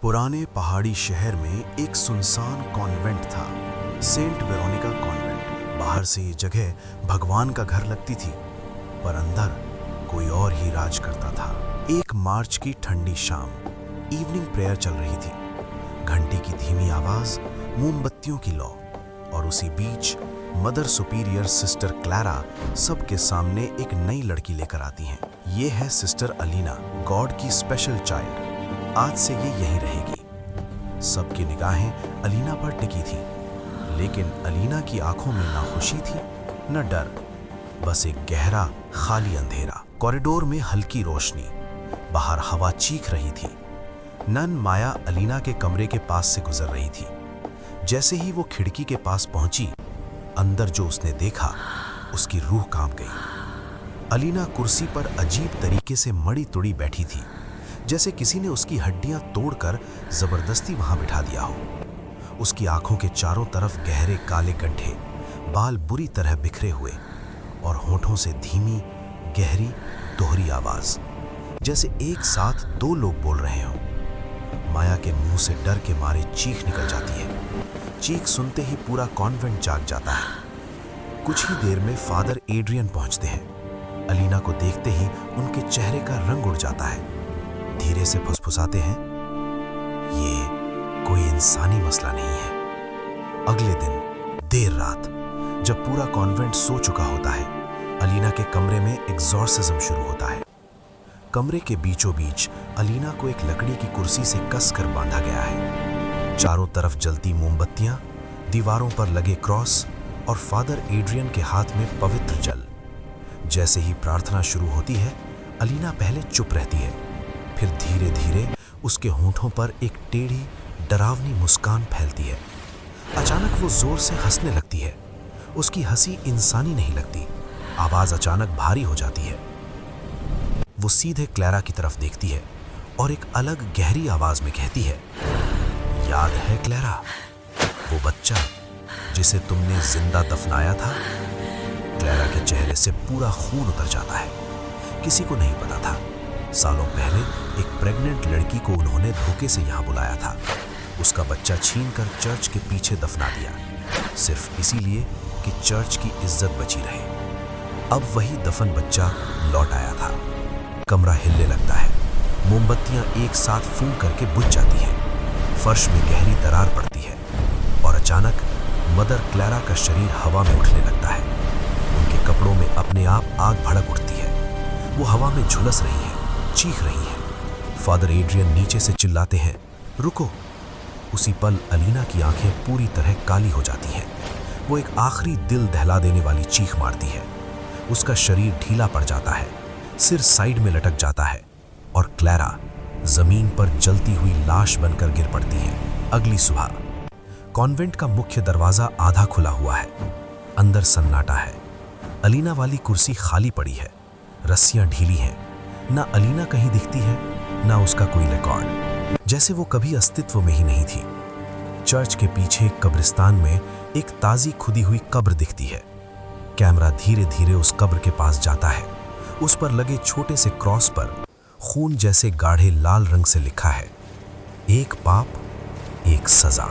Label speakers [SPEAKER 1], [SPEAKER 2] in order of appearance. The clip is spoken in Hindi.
[SPEAKER 1] पुराने पहाड़ी शहर में एक सुनसान कॉन्वेंट था, सेंट वेरोनिका कॉन्वेंट। बाहर से ये जगह भगवान का घर लगती थी, पर अंदर कोई और ही राज करता था। एक मार्च की ठंडी शाम, इवनिंग प्रेयर चल रही थी। घंटी की धीमी आवाज, मोमबत्तियों की लौ, और उसी बीच मदर सुपीरियर सिस्टर क्लारा सबके सामने एक नई लड़की लेकर आती हैं। ये है सिस्टर अलीना, गॉड की स्पेशल चाइल्ड। आज से ये यहीं रहेगी। सबकी निगाहें अलीना पर टिकी थी, लेकिन अलीना की आंखों में ना खुशी थी न डर, बस एक गहरा खाली अंधेरा। कॉरिडोर में हल्की रोशनी, बाहर हवा चीख रही थी। नन माया अलीना के कमरे के पास से गुजर रही थी। जैसे ही वो खिड़की के पास पहुंची, अंदर जो उसने देखा, उसकी रूह कांप गई। अलीना कुर्सी पर अजीब तरीके से मड़ी तुड़ी बैठी थी, जैसे किसी ने उसकी हड्डियां तोड़कर जबरदस्ती वहां बिठा दिया हो। उसकी आंखों के चारों तरफ गहरे काले गड्ढे, बाल बुरी तरह बिखरे हुए, और होठों से धीमी गहरी दोहरी आवाज, जैसे एक साथ दो लोग बोल रहे हों। माया के मुंह से डर के मारे चीख निकल जाती है। चीख सुनते ही पूरा कॉन्वेंट जाग जाता है। कुछ ही देर में फादर एड्रियन पहुंचते हैं। अलीना को देखते ही उनके चेहरे का रंग उड़ जाता है। धीरे से फुसफुसाते हैं, ये कोई इंसानी मसला नहीं है। अगले दिन देर रात, जब पूरा कॉन्वेंट सो चुका होता है, अलीना के कमरे में एग्जॉर्सिज्म शुरू होता है। कमरे के बीचों बीच अलीना को एक लकड़ी की कुर्सी से कसकर बांधा गया है। चारों तरफ जलती मोमबत्तियां, दीवारों पर लगे क्रॉस, और फादर एड्रियन के हाथ में पवित्र जल। जैसे ही प्रार्थना शुरू होती है, अलीना पहले चुप रहती है, फिर धीरे धीरे उसके होंठों पर एक टेढ़ी डरावनी मुस्कान फैलती है। अचानक वो जोर से हंसने लगती है। उसकी हंसी इंसानी नहीं लगती। आवाज अचानक भारी हो जाती है। वो सीधे क्लैरा की तरफ देखती है और एक अलग गहरी आवाज में कहती है, याद है क्लैरा, वो बच्चा जिसे तुमने जिंदा दफनाया था? क्लैरा के चेहरे से पूरा खून उतर जाता है। किसी को नहीं पता था, सालों पहले एक प्रेग्नेंट लड़की को उन्होंने धोखे से यहाँ बुलाया था। उसका बच्चा छीनकर चर्च के पीछे दफना दिया, सिर्फ इसीलिए कि चर्च की इज्जत बची रहे। अब वही दफन बच्चा लौट आया था। कमरा हिलने लगता है। मोमबत्तियां एक साथ फूंक करके बुझ जाती हैं। फर्श में गहरी दरार पड़ती है, और अचानक मदर क्लैरा का शरीर हवा में उठने लगता है। उनके कपड़ों में अपने आप आग भड़क उठती है। वो हवा में झुलस रही है, चीख रही है। फादर एड्रियन नीचे से चिल्लाते हैं, रुको। उसी पल अलीना की आंखें पूरी तरह काली हो जाती हैं। वो एक आखिरी दिल दहला देने वाली चीख मारती है। उसका शरीर ढीला पड़ जाता है, सिर साइड में लटक जाता है, और क्लैरा जमीन पर जलती हुई लाश बनकर गिर पड़ती है। अगली सुबह कॉन्वेंट का मुख्य दरवाजा आधा खुला हुआ है। अंदर सन्नाटा है। अलीना वाली कुर्सी खाली पड़ी है। रस्सियां ढीली हैं। ना अलीना कहीं दिखती है, ना उसका कोई रिकॉर्ड, जैसे वो कभी अस्तित्व में ही नहीं थी। चर्च के पीछे कब्रिस्तान में एक ताजी खुदी हुई कब्र दिखती है। कैमरा धीरे धीरे उस कब्र के पास जाता है। उस पर लगे छोटे से क्रॉस पर खून जैसे गाढ़े लाल रंग से लिखा है, एक पाप एक सजा।